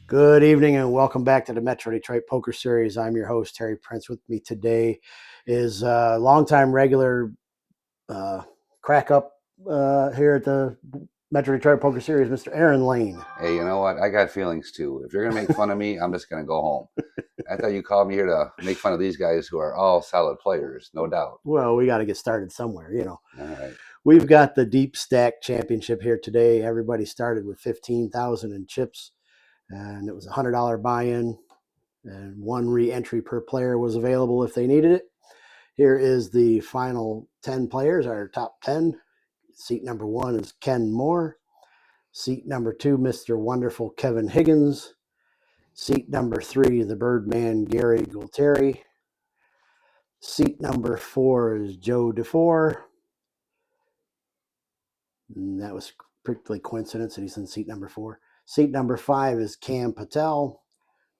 Good evening and welcome back to the Metro Detroit Poker Series. I'm your host, Terry Prince. With me today is longtime regular crack up here at the Metro Detroit Poker Series, Mr. Aaron Lane. Hey, you know what? I got feelings too. If you're going to make fun of me, I'm just going to go home. I thought you called me here to make fun of these guys who are all solid players, no doubt. Well, we got to get started somewhere, All right. We've got the Deep Stack Championship here today. Everybody started with 15,000 in chips, and it was a $100 buy-in, and one re-entry per player was available if they needed it. Here is the final 10 players, our top 10. Seat number 1 is Ken Moore. Seat number 2, Mr. Wonderful Kevin Higgins. Seat number 3, the Birdman Gary Gualtieri. Seat number 4 is Joe DeFore. And that was strictly coincidence that he's in seat number 4. Seat number 5 is Cam Patel.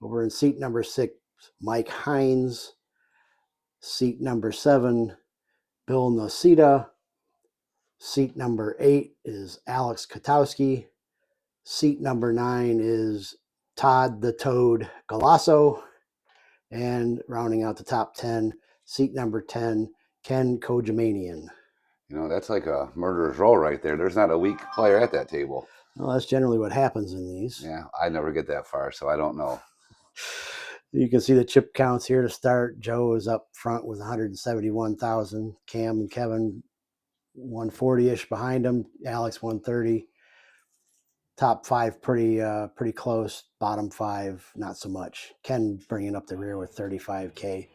Over in seat number 6, Mike Hines. Seat number 7, Bill Nocita. Seat number 8 is Alex Katowski. Seat number 9 is Todd the Toad Galasso. And rounding out the top 10, seat number 10, Ken Kojamanian. You know, that's like a murderer's row right there. There's not a weak player at that table. Well, that's generally what happens in these. Yeah, I never get that far, so I don't know. You can see the chip counts here to start. Joe is up front with 171,000. Cam and Kevin 140-ish behind him. Alex 130. Top 5 pretty close. Bottom 5 not so much. Ken bringing up the rear with 35K.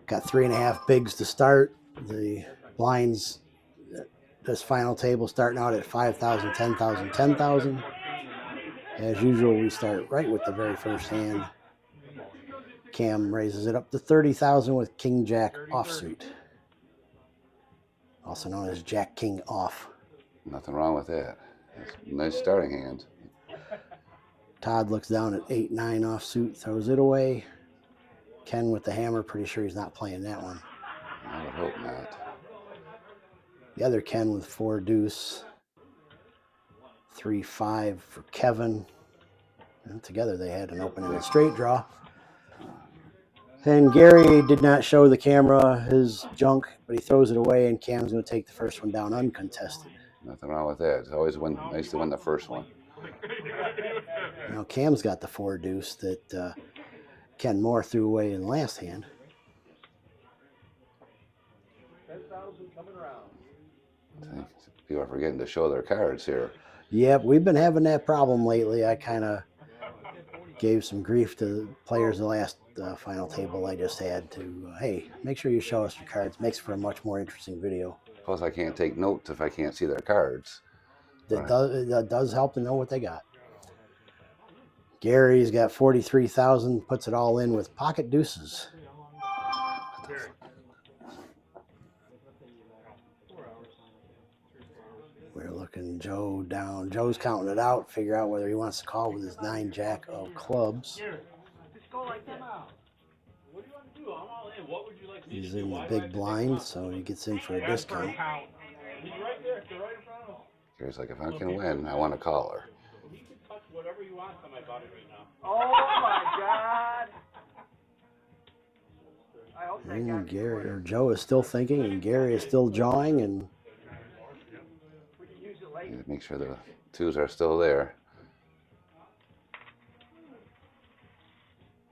Got 3.5 bigs to start. The blinds, this final table starting out at 5,000, 10,000, 10,000. As usual, we start right with the very first hand. Cam raises it up to 30,000 with King Jack offsuit, also known as Jack King off. Nothing wrong with that. That's a nice starting hand. Todd looks down at 8-9 offsuit, throws it away. Ken with the hammer, pretty sure he's not playing that one. I would hope not. The other Ken with 4 deuce. 3-5 for Kevin. And together they had an open and a straight draw. And Gary did not show the camera his junk, but he throws it away, and Cam's going to take the first one down uncontested. Nothing wrong with that. It's always nice to win the first one. Now Cam's got the 4 deuce that Ken Moore threw away in the last hand. 10,000 coming around. People are forgetting to show their cards here. Yep, we've been having that problem lately. I kind of gave some grief to players the last final table I just had to, hey, make sure you show us your cards. Makes for a much more interesting video. Plus, I can't take notes if I can't see their cards. That does help to know what they got. Gary's got 43,000, puts it all in with pocket deuces. We're looking Joe down. Joe's counting it out, figure out whether he wants to call with his 9 jack of clubs. Just go like them out. What do you want to do? I'm all in. What would you like me He's to do? in the big blind, so he gets in for a discount. He's right there. You're right in front of him. Gary's like, if I can win, I want to call her. He can touch whatever he wants on my body right now. Oh my God! I hope that And Gary or Joe is still thinking, and Gary is still drawing, and Make sure the 2s are still there.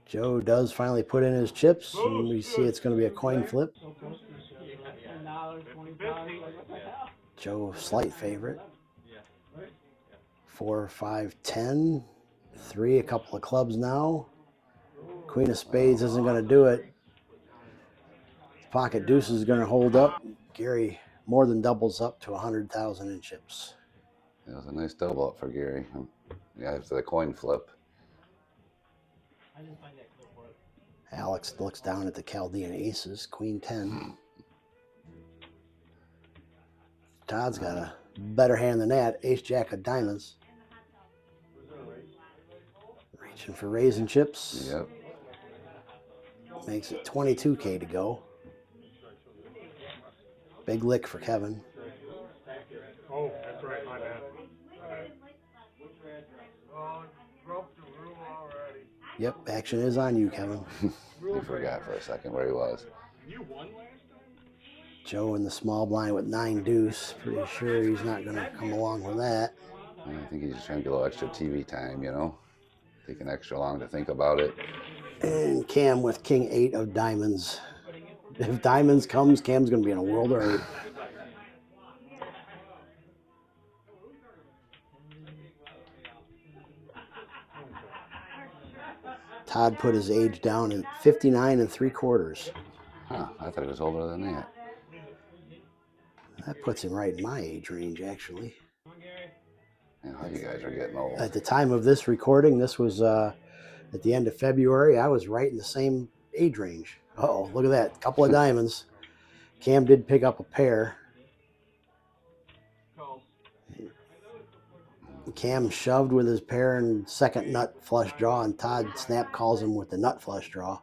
Joe does finally put in his chips, and we see it's going to be a coin flip. Joe, slight favorite. 4, 5, 10. 3, a couple of clubs now. Queen of spades isn't going to do it. Pocket deuce is going to hold up. Gary more than doubles up to 100,000 in chips. That was a nice double up for Gary. Yeah, after the coin flip. Alex looks down at the Chaldean aces, Queen 10. Todd's got a better hand than that, Ace Jack of diamonds. Reaching for raising chips. Yep. Makes it 22K to go. Big lick for Kevin. Oh, that's right, my bad. Yep, action is on you, Kevin. I forgot for a second where he was. You won last time? Joe in the small blind with 9 deuce. Pretty sure he's not going to come along with that. I think he's just trying to get a little extra TV time, you know? Taking extra long to think about it. And Cam with king 8 of diamonds. If diamonds comes, Cam's going to be in a world of hurt. Todd put his age down at 59 3/4. Huh, I thought he was older than that. That puts him right in my age range, actually. You know, you guys are getting old. At the time of this recording, this was at the end of February. I was right in the same age range. Uh-oh, look at that. Couple of diamonds. Cam did pick up a pair. Cam shoved with his pair and second nut flush draw, and Todd snap calls him with the nut flush draw.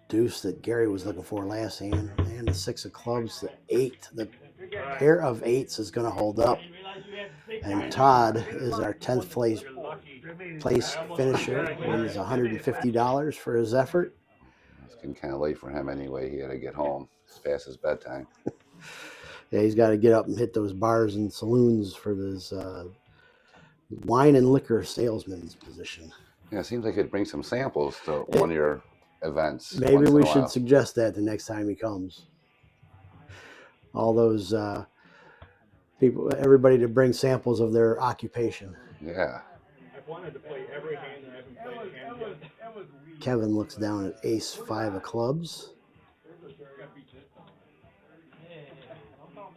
Deuce that Gary was looking for last hand, and the 6 of clubs, the 8. The pair of 8s is going to hold up. And Todd is our 10th place finisher. Wins $150 for his effort. It's getting kind of late for him anyway. He had to get home as fast as bedtime. Yeah, he's got to get up and hit those bars and saloons for this wine and liquor salesman's position. Yeah, it seems like it'd bring some samples to one of your events. Maybe once in we a while. should suggest that the next time he comes. All those people, everybody to bring samples of their occupation. Yeah. I've wanted to play every hand and haven't played a hand yet. Kevin looks down at ace 5 of clubs.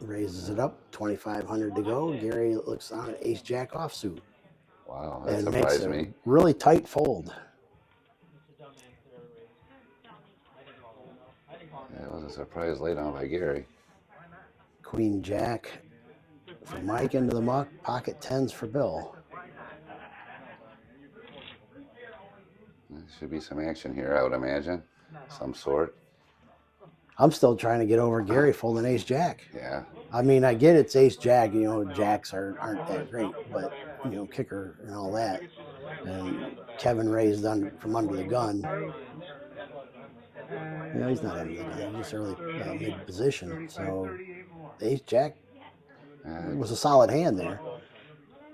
Raises it up, 2,500 to go. Gary looks down at ace jack offsuit. Wow, that And makes surprised a me. really tight fold. That was a surprise laid on by Gary. Queen jack for Mike into the muck. Pocket 10s for Bill. There should be some action here, I would imagine. Some sort. I'm still trying to get over Gary folding ace jack. Yeah. I mean, I get it's ace jack, you know, jacks aren't that great, but, you know, kicker and all that. And Kevin raised from under the gun. You know, he's not under the gun, he's just early mid position. So ace jack was a solid hand there.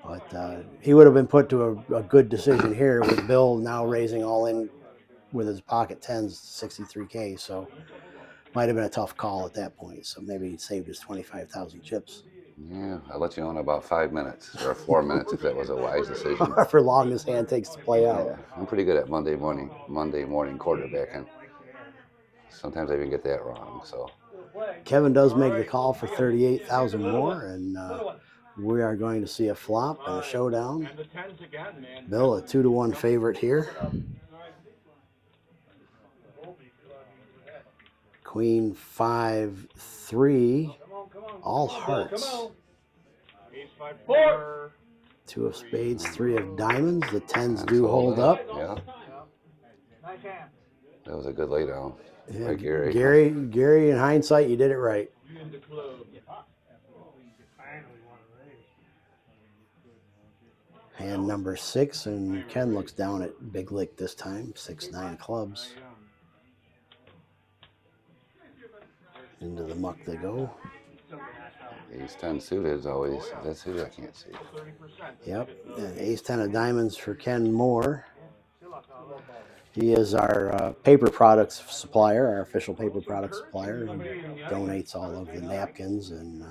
But he would have been put to a good decision here with Bill now raising all in with his pocket 10s, 63K. So might have been a tough call at that point. So maybe he saved his 25,000 chips. Yeah, I'll let you know in about 5 minutes or 4 minutes if that was a wise decision. However long this hand takes to play out. Yeah, I'm pretty good at Monday morning quarterbacking. Sometimes I even get that wrong. So Kevin does make the call for 38,000 more, and we are going to see a flop and a showdown. And the tens again, man. Bill, a 2-1 favorite here. Queen 5-3, all hearts. Ace 5-4. 2 of spades, 3 of diamonds. The 10s do hold up. Yeah. That was a good laydown by Yeah, Gary. Gary, in hindsight, you did it right. In the club. Hand number 6, and Ken looks down at Big Lick this time. 6-9 clubs. Into the muck they go. Ace 10 suited is always, that's who I can't see. Yep, and ace 10 of diamonds for Ken Moore. He is our paper products supplier, our official paper products supplier. He donates all of the napkins and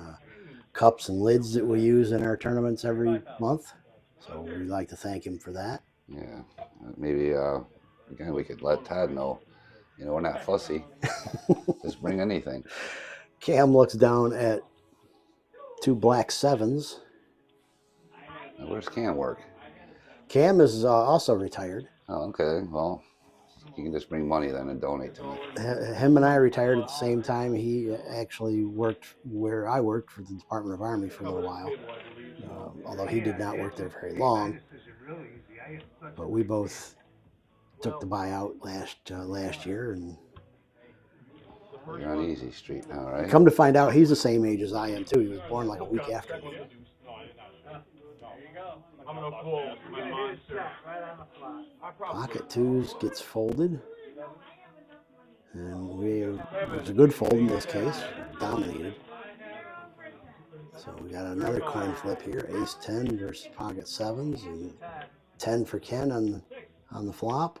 cups and lids that we use in our tournaments every month. So we'd like to thank him for that. Yeah, maybe again we could let Todd know. You know, we're not fussy. Just bring anything. Cam looks down at 2 black 7s. Now, where's Cam work? Cam is also retired. Oh, okay. Well, you can just bring money then and donate to me. Him and I retired at the same time. He actually worked where I worked for the Department of Army for a little while, although he did not work there very long. But we both took the buyout last year, and You're on Easy Street now, right? come to find out, he's the same age as I am too. He was born like a week after me. I'm gonna pull my monster. I probably Pocket twos gets folded. And it's a good fold in this case, dominated. So we got another coin flip here, ace 10 versus pocket sevens, and 10 for Ken on the flop.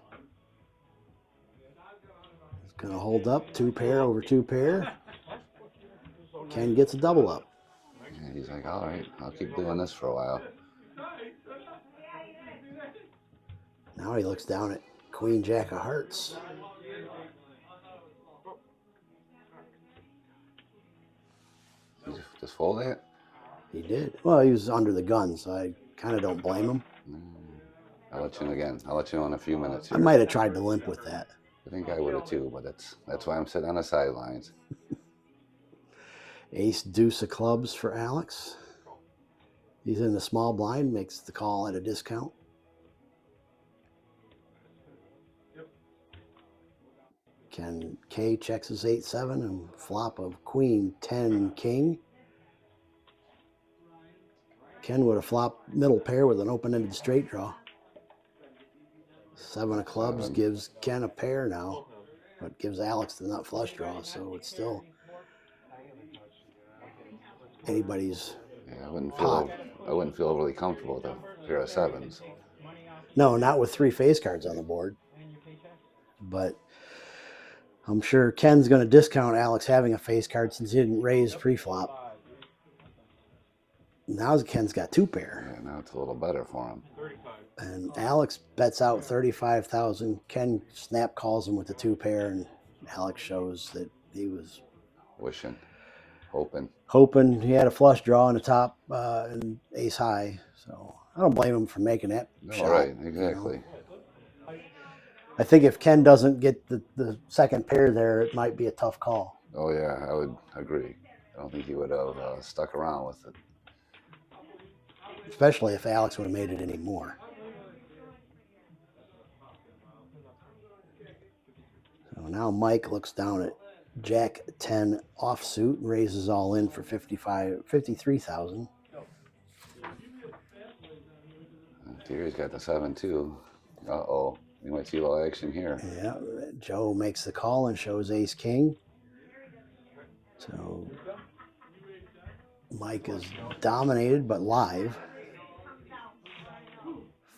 It's gonna hold up, 2 pair over 2 pair. Ken gets a double up. And he's like, all right, I'll keep doing this for a while. Now he looks down at Queen Jack of Hearts. Just fold it? He did. Well, he was under the gun, so I kind of don't blame him. I'll let you in again. I'll let you know in a few minutes I here. might have tried to limp with that. I think I would have too, but that's why I'm sitting on the sidelines. Ace deuce of clubs for Alex. He's in the small blind, makes the call at a discount. Ken K checks his 8-7 and flop of Queen 10 King. Ken would have flopped middle pair with an open-ended straight draw. 7 of clubs gives Ken a pair now, but gives Alex the nut flush draw, so it's still anybody's. Yeah, I wouldn't feel overly comfortable with a pair of sevens. No, not with 3 face cards on the board. But I'm sure Ken's going to discount Alex having a face card since he didn't raise pre-flop. Now Ken's got 2 pair. Yeah, now it's a little better for him. And Alex bets out 35,000. Ken snap calls him with the 2 pair, and Alex shows that he was Wishing, hoping. he had a flush draw on the top and ace high. So I don't blame him for making that No, shot. right, you exactly. know. I think if Ken doesn't get the second pair there, it might be a tough call. Oh yeah, I would agree. I don't think he would have stuck around with it. Especially if Alex would have made it any more. So now Mike looks down at Jack 10 offsuit and raises all in for 53,000. Thierry's got the 7 too. Uh-oh. You might see a little action here. Yeah, Joe makes the call and shows ace king. So Mike is dominated but live.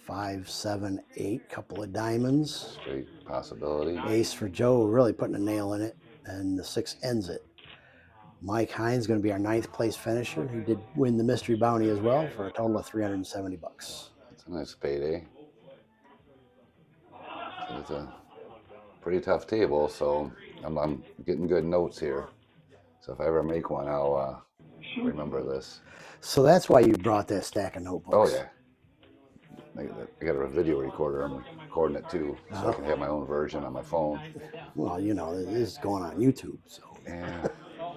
5, 7, 8, couple of diamonds. Straight possibility. Ace for Joe, really putting a nail in it, and the 6 ends it. Mike Hines going to be our 9th place finisher. He did win the mystery bounty as well for a total of $370. It's a nice payday. So it's a pretty tough table, so I'm getting good notes here. So if I ever make one, I'll remember this. So that's why you brought that stack of notebooks. Oh yeah. I got a video recorder. I'm recording it too, so I can have my own version on my phone. Well, you know, this is going on YouTube, so. Yeah,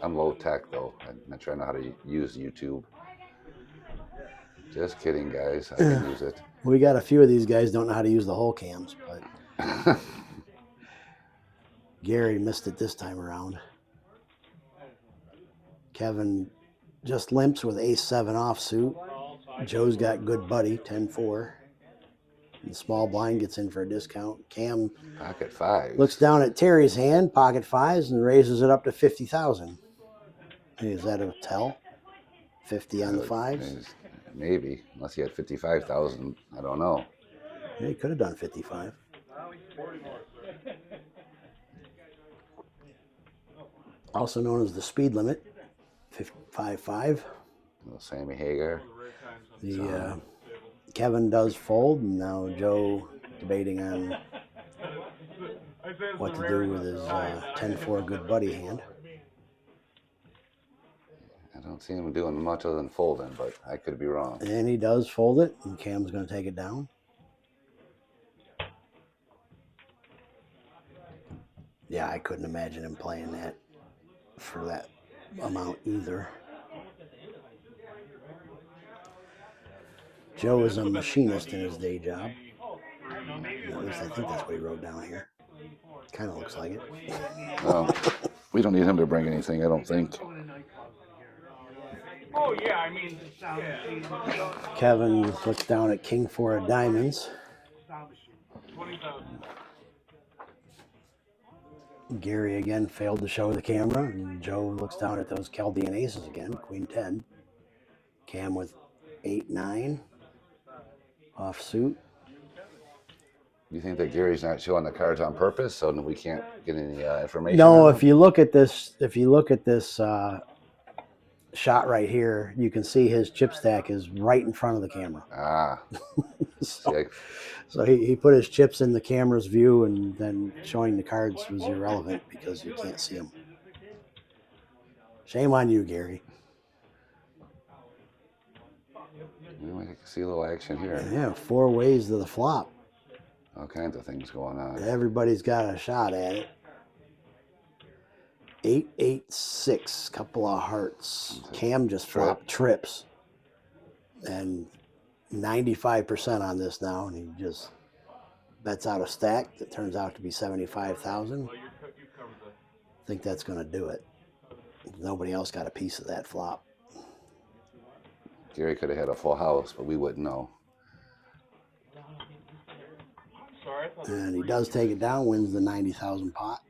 I'm low tech though. I'm not trying to know how to use YouTube. Just kidding, guys. I can use it. We got a few of these guys don't know how to use the whole cams, but Gary missed it this time around. Kevin just limps with ace 7 offsuit. Joe's got good buddy, 10-4. And small blind gets in for a discount. Cam Pocket 5. looks down at Terry's hand, pocket 5s, and raises it up to 50,000. Is that a tell? 50 on the 5s? Maybe, unless he had 55,000. I don't know. Yeah, he could have done 55. Also known as the speed limit, 55.5. Little Sammy Hagar. The Kevin does fold, and now Joe debating on what to do with his 10-4 good buddy hand. I don't see him doing much other than folding, but I could be wrong. And he does fold it, and Cam's going to take it down. Yeah, I couldn't imagine him playing that for that amount either. Joe is a machinist in his day job. At least I think that's what he wrote down here. Kind of looks like it. Well, we don't need him to bring anything, I don't think. Oh, yeah, I mean, yeah. Kevin looks down at king four of diamonds. 20,000. Gary again failed to show the camera, and Joe looks down at those Chaldean aces again, queen 10. Cam with 8-9 off suit. You think that Gary's not showing the cards on purpose, so we can't get any information? No, on if them? you look at this, shot right here, you can see his chip stack is right in front of the camera. Ah, So, see, so he put his chips in the camera's view, and then showing the cards was irrelevant because you can't see them. Shame on you, Gary. I can see a little action here. Yeah, 4 ways to the flop. All kinds of things going on. Everybody's got a shot at it. 8-8-6, couple of hearts. Cam just flopped trips. And 95% on this now, and he just bets out a stack that turns out to be 75,000. I think that's going to do it. Nobody else got a piece of that flop. Gary could have had a full house, but we wouldn't know. And he does take it down, wins the 90,000 pot.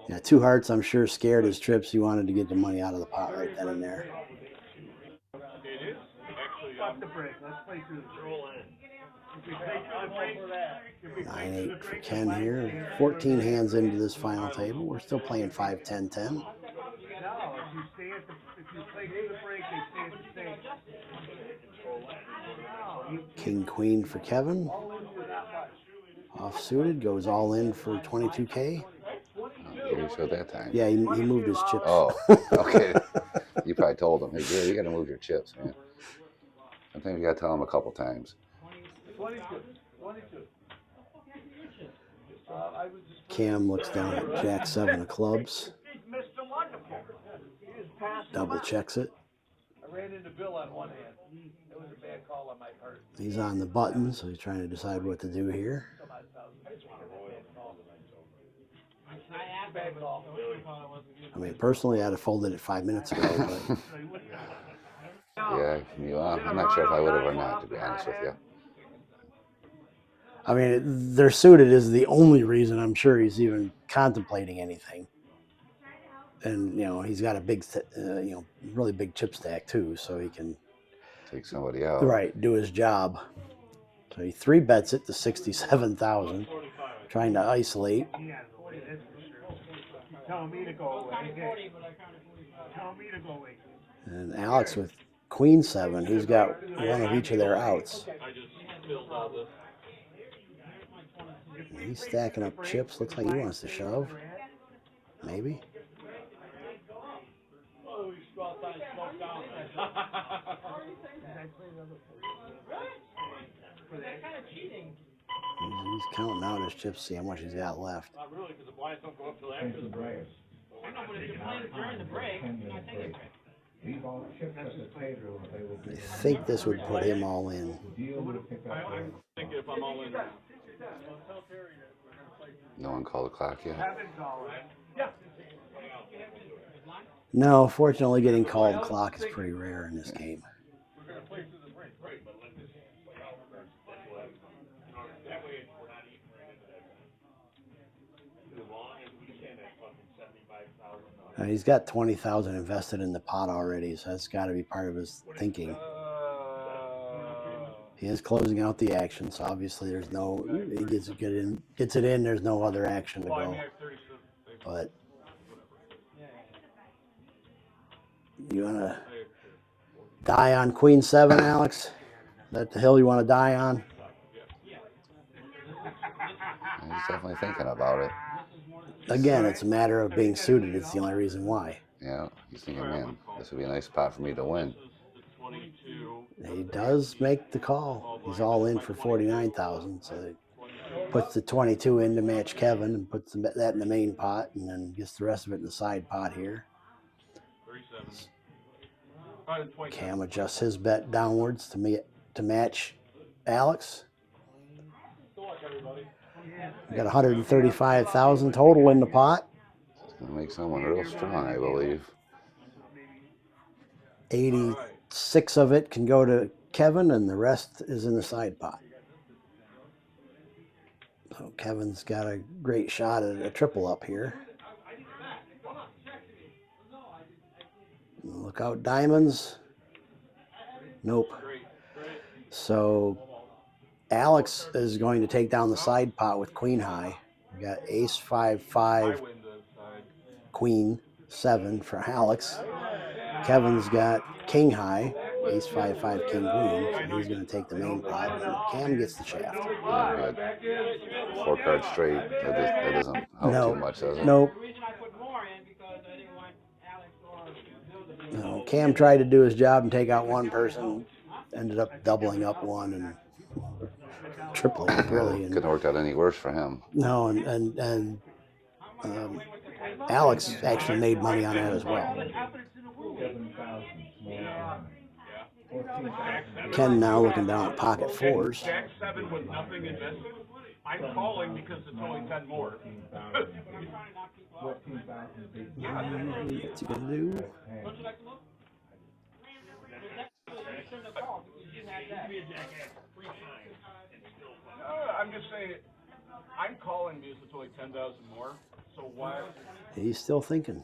Yeah, 2 hearts, I'm sure, scared his trips. He wanted to get the money out of the pot right then and there. It is actually. Stop the break. Let's play through the roll in. If we play through the break, 9-8 for Ken here. 14 hands into this final table. We're still playing 5-10-10. no, if you play through the break, they stay at the same. King Queen for Kevin. Off suited, goes all in for 22K. Gary showed that time. Yeah, he moved his chips. Oh, okay. You probably told him, hey, Gary, you got to move your chips, man. Sometimes you got to tell him a couple times. 22. Cam looks down at Jack 7 of clubs. Mr. Wonderful. Double checks it. I ran into Bill on one hand. It was a bad call on my part. He's on the button, so he's trying to decide what to do here. I mean, personally, I'd have folded it 5 minutes ago, but Yeah, I'm not sure if I would have or not, to be honest with you. I mean, they're suited is the only reason I'm sure he's even contemplating anything. And, he's got a big, really big chip stack too, so he can, Take somebody out. right, do his job. So he 3-bets it to 67,000, trying to isolate. Yeah, that's for sure. Telling me to go away. Tell me to go away. And Alex with Queen 7, he's got one of each of their outs. He's stacking up chips. Looks like he wants to shove. Maybe. He's counting out his chips, see how much he's got left. Not really, because the blinds don't go up till after the break. I know, but if you're playing during the break, you're not taking a break. I think this would put him all in. I'm thinking if I'm all in. No one called the clock yet. Yeah. No, fortunately, getting called clock is pretty rare in this game. We're going to play through the break, right? But let this play out first. That way we're not eating right into that. As long as we can at fucking 75,000. He's got 20,000 invested in the pot already, so that's got to be part of his thinking. He is closing out the action, so obviously there's no. He gets it in. There's no other action to go. But you wanna die on Queen 7, Alex? Is that the hill you want to die on? He's definitely thinking about it. Again, it's a matter of being suited. It's the only reason why. Yeah, he's thinking, man, this would be a nice spot for me to win. He does make the call. He's all in for 49,000, so he puts the 22 in to match Kevin and puts that in the main pot, and then gets the rest of it in the side pot here. Cam adjusts his bet downwards to match Alex. We got 135,000 total in the pot. It's going to make someone real strong, I believe. 86 of it can go to Kevin, and the rest is in the side pot. So Kevin's got a great shot at a triple up here. Look out, diamonds. Nope. So Alex is going to take down the side pot with queen high. We got ace 5-5, queen 7 for Alex. Kevin's got king high, ace 5-5, king queen. So he's going to take the main pot, and Cam gets the shaft. Yeah, good. 4 cards straight. That doesn't help too much, does it? Nope. No, Cam tried to do his job and take out one person, ended up doubling up one and tripling up really. Couldn't have worked out any worse for him. No, and Alex actually made money on that as well. Ken now looking down at pocket fours. Jack 7 with nothing invested. I'm calling because it's only 10 more. What's he gonna do? I'm just saying, I'm calling because it's only 10,000 more. So why? He's still thinking.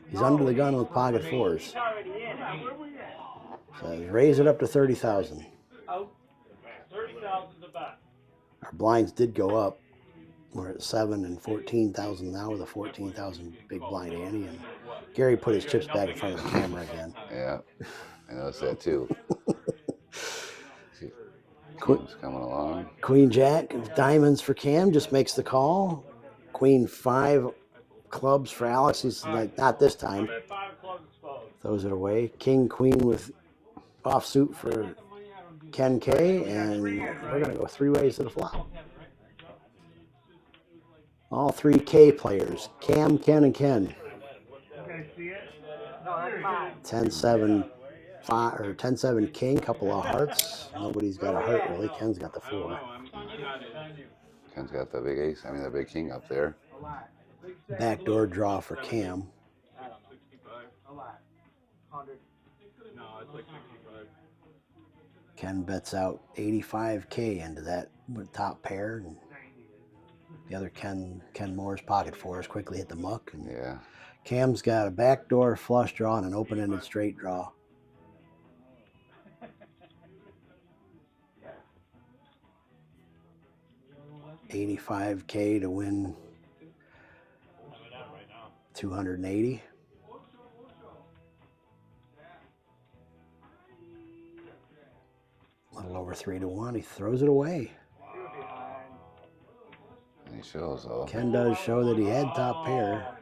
He's under the gun with pocket fours. So raise it up to 30,000. 30,000 the bet. Our blinds did go up. We're at 7 and 14,000 now with a 14,000 big blind ante, and Gary put his chips back in front of the camera again. Yeah, I noticed that too. Queen's coming along. Queen Jack of diamonds for Cam just makes the call. Queen 5 clubs for Alex. He's like, not this time. Throws it away. King Queen with offsuit for Ken K, and we're gonna go 3 ways to the flop. All 3 K players, Cam, Ken, and Ken. 10-7, 5 or 10-7 king, couple of hearts. Nobody's got a heart really. Ken's got the 4. Ken's got the big ace. I mean, the big king up there. Backdoor draw for Cam. Ken bets out 85K into that top pair, and the other Ken Moore's pocket fours quickly hit the muck. And yeah. Cam's got a backdoor flush draw and an open-ended straight draw. $85K to win 280. A little over 3-1. He throws it away. And he shows though. Ken does show that he had top pair.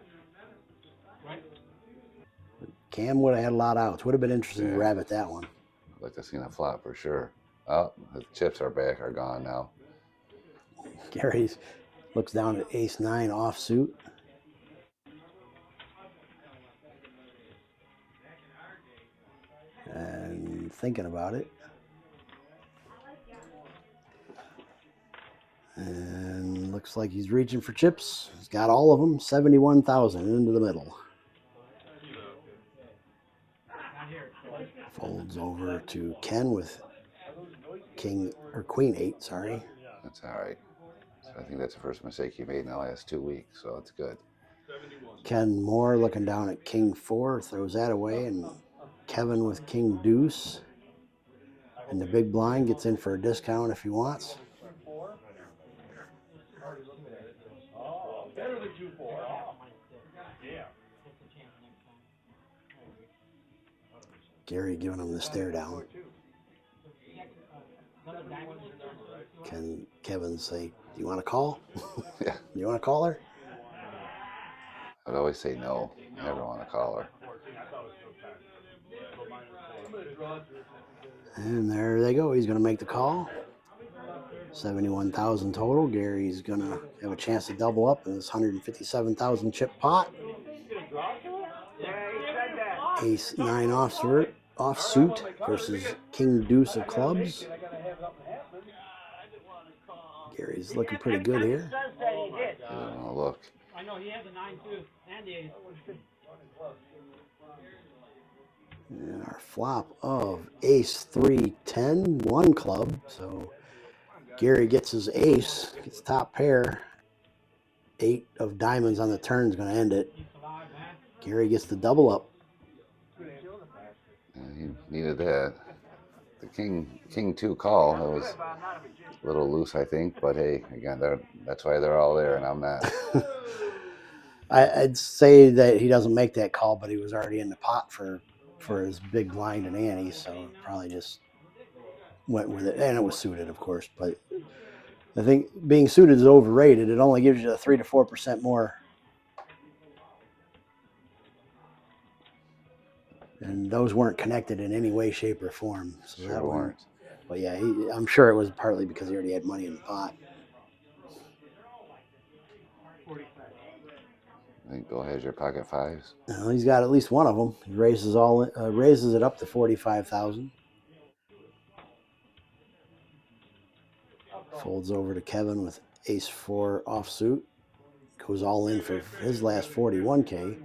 Cam would have had a lot of outs. Would have been interesting to rabbit that one. I'd like to see a flop for sure. Oh, the chips are gone now. Gary looks down at ace 9 offsuit. And thinking about it. And looks like he's reaching for chips. He's got all of them. 71,000 into the middle. Folds over to Ken with king or queen 8. Sorry. That's all right. So I think that's the first mistake he made in the last 2 weeks. So it's good. Ken Moore looking down at king 4, throws that away, and Kevin with king deuce. And the big blind gets in for a discount if he wants. Gary giving him the stare down. Can Kevin say, "Do you want to call? Yeah. You want to call her?" I'd always say no. I never want to call her. And there they go. He's going to make the call. 71,000 total. Gary's going to have a chance to double up in this 157,000 chip pot. Ace 9 offsuit versus king deuce of clubs. Gary's looking pretty good here. Oh, look. I know he has a 9 too, and the 8. And our flop of ace 3 10 1 club. So Gary gets his ace, gets top pair. 8 of diamonds on the turn is going to end it. Gary gets the double up. And he needed that. The king 2 call. That was a little loose, I think. But hey, again, that's why they're all there, and I'm not. I'd say that he doesn't make that call, but he was already in the pot for his big blind and ante, so probably just went with it. And it was suited, of course, but I think being suited is overrated. It only gives you a 3 to 4% more. And those weren't connected in any way, shape, or form. So Sure that one, weren't. but yeah, I'm sure it was partly because he already had money in the pot. I think Bill has your pocket fives. Well, he's got at least one of them. He raises it up to 45,000. Folds over to Kevin with ace 4 offsuit. Goes all in for his last 41K.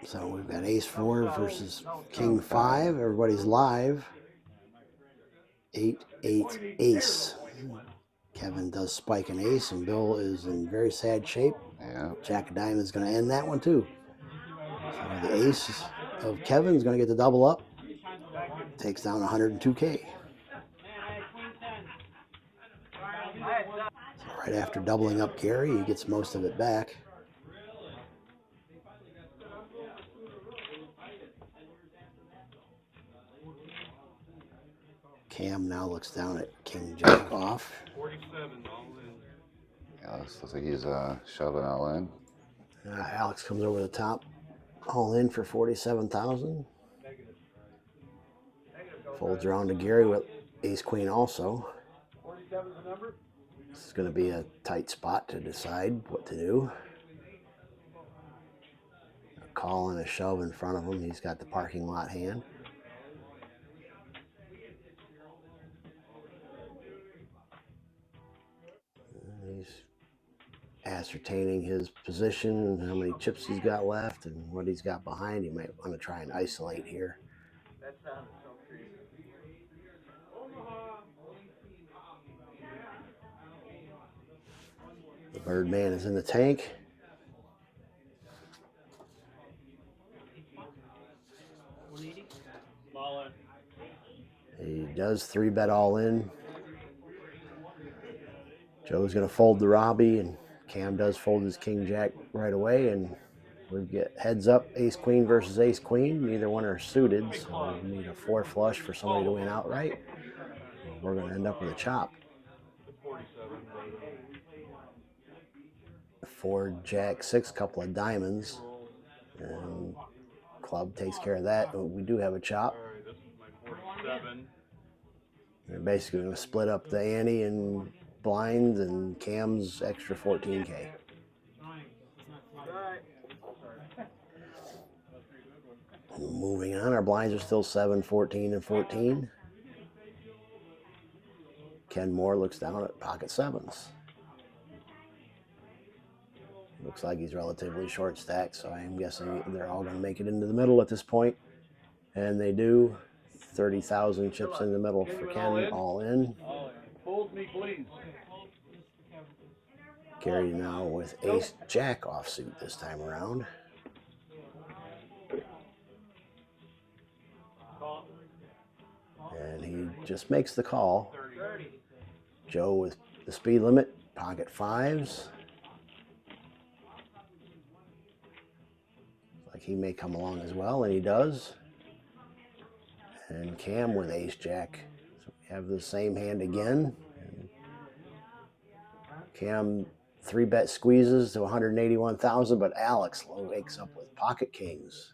So we've got ace 4 versus king 5. Everybody's live. 8 8 ace. Kevin does spike an ace, and Bill is in very sad shape. Yeah. Jack of diamonds is going to end that one too. So the ace of Kevin is going to get the double up. Takes down 102K. So right after doubling up Gary, he gets most of it back. Cam now looks down at king jack off. 47 all in. Yeah, looks like he's shoving all in. Alex comes over the top, all in for 47,000. Folds around to Gary with ace queen also. 47 is the number? This is going to be a tight spot to decide what to do. A call and a shove in front of him. He's got the parking lot hand. He's ascertaining his position and how many chips he's got left and what he's got behind. He might want to try and isolate here. That sounded so crazy. The Birdman is in the tank. He does 3-bet all in. Joe's going to fold the Robbie, and Cam does fold his king jack right away, and we get heads up ace queen versus ace queen. Neither one are suited, so we need a 4 flush for somebody to win outright. We're going to end up with a chop. 4 jack 6, couple of diamonds, and club takes care of that. We do have a chop. This is my 47. They're basically going to split up the ante and blinds and Cam's extra 14K. Moving on, our blinds are still 7, 14, and 14. Ken Moore looks down at pocket sevens. Looks like he's relatively short stacked, so I'm guessing they're all going to make it into the middle at this point. And they do. 30,000 chips in the middle for Ken, all in. Fold me, please. Gary now with ace jack offsuit this time around. And he just makes the call. Joe with the speed limit, pocket fives. Like he may come along as well, and he does. And Cam with ace jack. So we have the same hand again. And Cam 3-bet squeezes to 181,000, but Alex wakes up with pocket kings.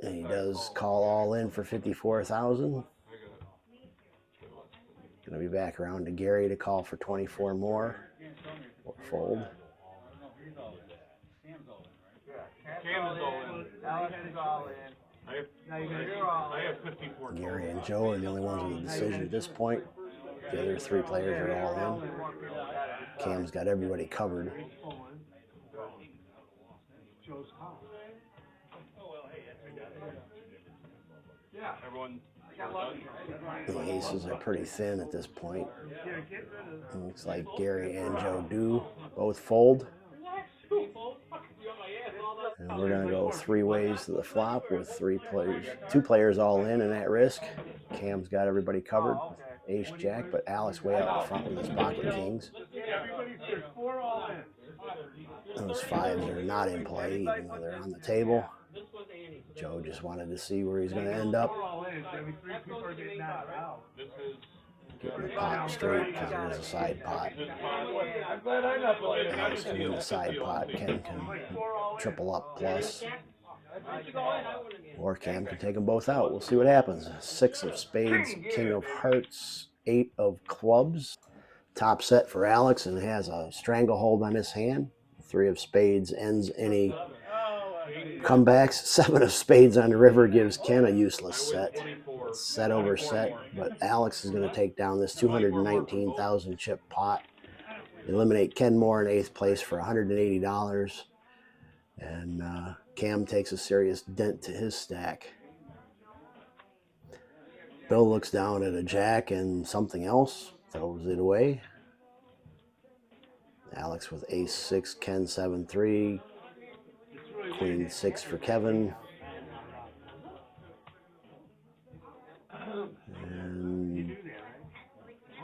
And he does call all in for 54,000. Going to be back around to Gary to call for 24 more or fold. Alex is all in. I have, Now you're all I in. have 54 Gary total. and Joe are the only ones with a decision at this point. The other three players are all in. Cam's got everybody covered. Joe's calm. Yeah. Everyone. The aces are pretty thin at this point. It looks like Gary and Joe do both fold. And we're going to go three ways to the flop with two players all in and at risk. Cam's got everybody covered. Ace Jack, but Alex way out in front with his pocket kings. There's 4 all in. Those fives are not in play, even though they're on the table. Joe just wanted to see where he's going to end up. All in. Maybe 3 people are getting knocked out. Getting the pot straight because there's a side pot. I'm glad I'm not playing. Alex can win the side pot. Ken can triple up plus. Or Cam can take them both out. We'll see what happens. 6 of spades, king of hearts, 8 of clubs. Top set for Alex and has a stranglehold on his hand. 3 of spades ends any comebacks. 7 of spades on the river gives Ken a useless set. It's set over set, but Alex is going to take down this 219,000 chip pot. Eliminate Ken Moore in 8th place for $180. And Cam takes a serious dent to his stack. Bill looks down at a jack and something else, throws it away. Alex with ace 6, Ken 7-3, queen 6 for Kevin. And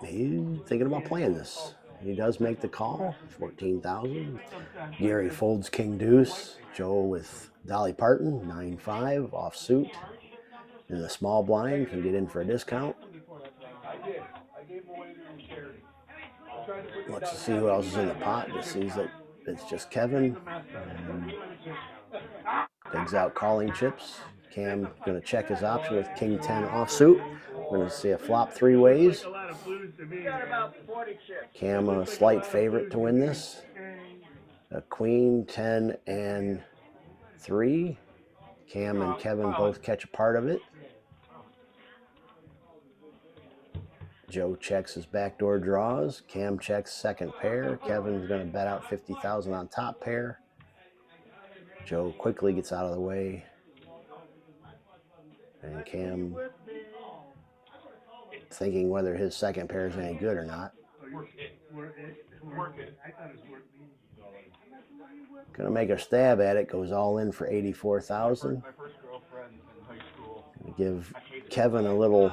he's thinking about playing this. He does make the call, 14,000. Gary folds king deuce. Joe with Dolly Parton, 9-5, offsuit. In the small blind, can get in for a discount. Looks to see who else is in the pot. Just sees that it's just Kevin. And digs out calling chips. Cam going to check his option with king 10 offsuit. We're going to see a flop 3 ways. Cam a slight favorite to win this. A queen, 10, and 3. Cam and Kevin both catch a part of it. Joe checks his backdoor draws. Cam checks second pair. Kevin's going to bet out 50,000 on top pair. Joe quickly gets out of the way. And Cam thinking whether his second pair is any good or not. Gonna make a stab at it. Goes all in for 84,000. Gonna give Kevin a little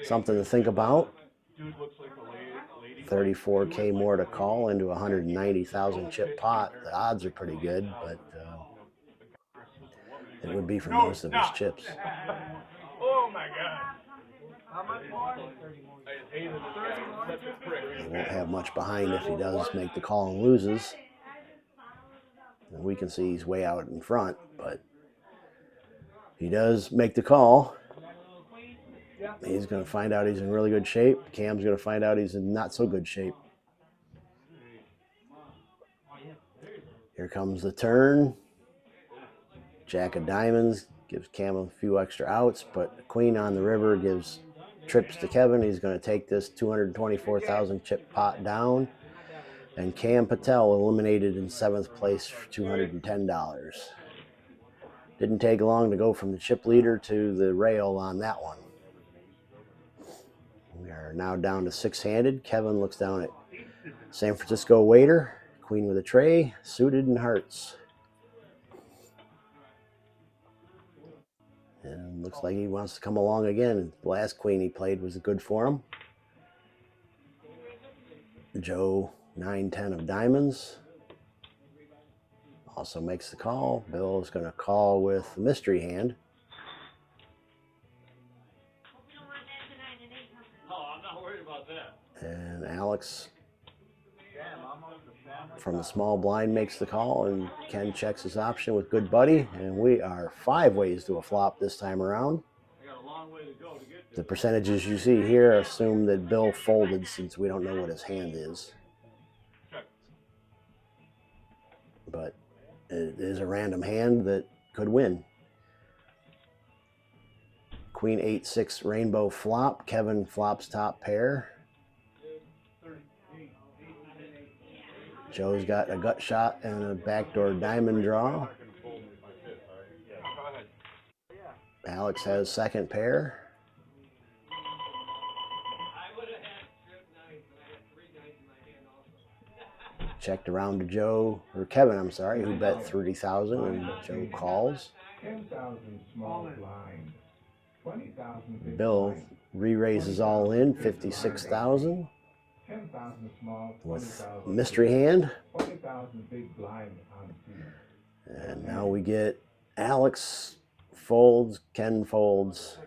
something to think about. 34K more to call into 190,000 chip pot. The odds are pretty good, but it would be for most of his chips. Oh my God. How much more? He won't have much behind if he does make the call and loses. And we can see he's way out in front, but he does make the call. He's going to find out he's in really good shape. Cam's going to find out he's in not so good shape. Here comes the turn. Jack of diamonds gives Cam a few extra outs, but the queen on the river gives trips to Kevin. He's going to take this 224,000 chip pot down. And Cam Patel eliminated in 7th place for $210. Didn't take long to go from the chip leader to the rail on that one. We are now down to 6-handed. Kevin looks down at San Francisco waiter. Queen with a tray, suited and hearts. And looks like he wants to come along again. The last queen he played was good for him. Joe, 9-10 of diamonds. Also makes the call. Bill is going to call with the mystery hand. Oh, I'm not worried about that. And Alex from the small blind makes the call, and Ken checks his option with good buddy. And we are 5 ways to a flop this time around. I got a long way to go to get The percentages you see here assume that Bill folded since we don't know what his hand is. But it is a random hand that could win. Queen 8-6 rainbow flop. Kevin flops top pair. Joe's got a gut shot and a backdoor diamond draw. Alex has second pair. Checked around to Joe, or Kevin, I'm sorry, who bet 30,000 and Joe calls. 10,000 small blind. 20,000 big Bill blind. re-raises all in, 56,000 10,000 small, with 20,000 mystery big. hand. 20,000 big blind on field. And now we get Alex folds, Ken folds.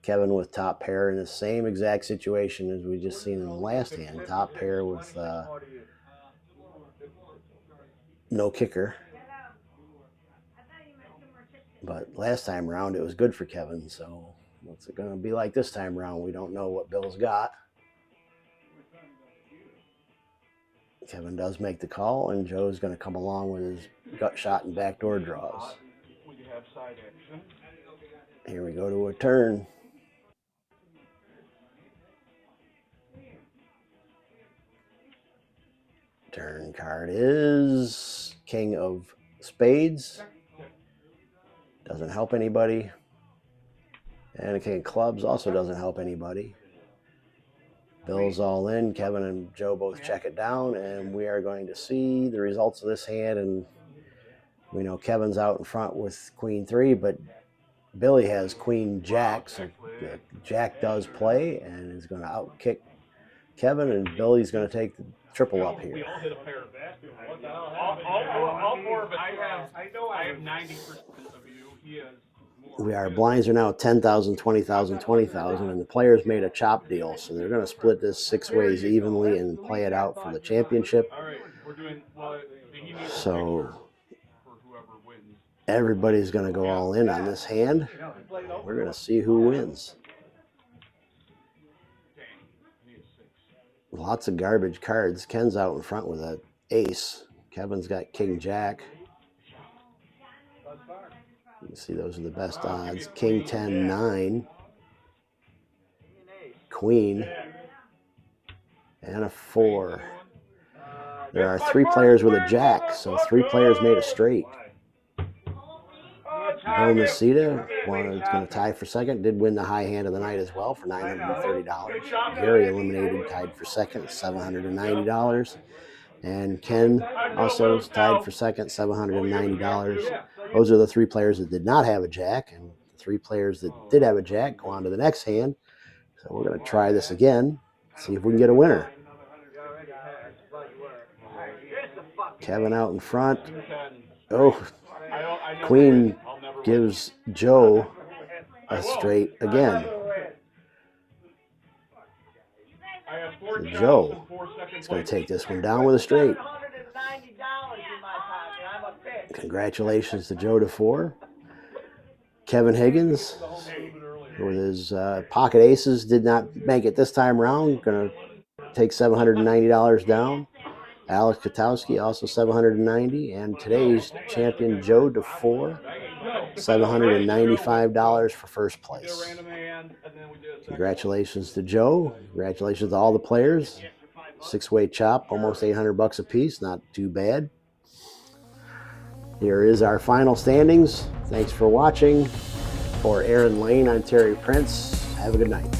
Kevin with top pair in the same exact situation as we just seen in the last hand. Top pair with no kicker. But last time around it was good for Kevin, so what's it going to be like this time around? We don't know what Bill's got. Kevin does make the call, and Joe's going to come along with his gut shot and backdoor draws. Here we go to a turn. Turn card is King of Spades. Doesn't help anybody. And a King of Clubs also doesn't help anybody. Bill's all in. Kevin and Joe both check it down, and we are going to see the results of this hand. And we know Kevin's out in front with Queen 3, but Billy has Queen Jack, so Jack does play and is going to outkick Kevin, and Billy's going to take the triple up here. We all hit a pair of basketballs. All four of us. I have 90% of you. He has more. Our blinds are now 10,000, 20,000, 20,000, and the players made a chop deal, so they're going to split this 6 ways evenly and play it out for the championship. All right, we're doing. He needs So for whoever wins. everybody's going to go all in on this hand. We're going to see who wins. Lots of garbage cards. Ken's out in front with an ace. Kevin's got King Jack. You can see those are the best odds. King 10, 9. Queen. And a 4. There are 3 players with a jack, so 3 players made a straight. Bill Mesita is going to tie for second. Did win the high hand of the night as well for $930. Gary eliminated, tied for second, $790. And Ken also tied for second, $790. Those are the 3 players that did not have a jack, and the 3 players that did have a jack go on to the next hand. So we're going to try this again, see if we can get a winner. Kevin out in front. Oh, Queen gives Joe a straight again. So Joe is going to take this one down with a straight. Congratulations to Joe DeFore. Kevin Higgins with his pocket aces did not make it this time around. Going to take $790 down. Alex Katowski also $790, and today's champion Joe DeFore $795 for first place. Congratulations to Joe. Congratulations to all the players. 6-way chop, almost $800 a piece. Not too bad. Here is our final standings. Thanks for watching. For Aaron Lane, I'm Terry Prince. Have a good night.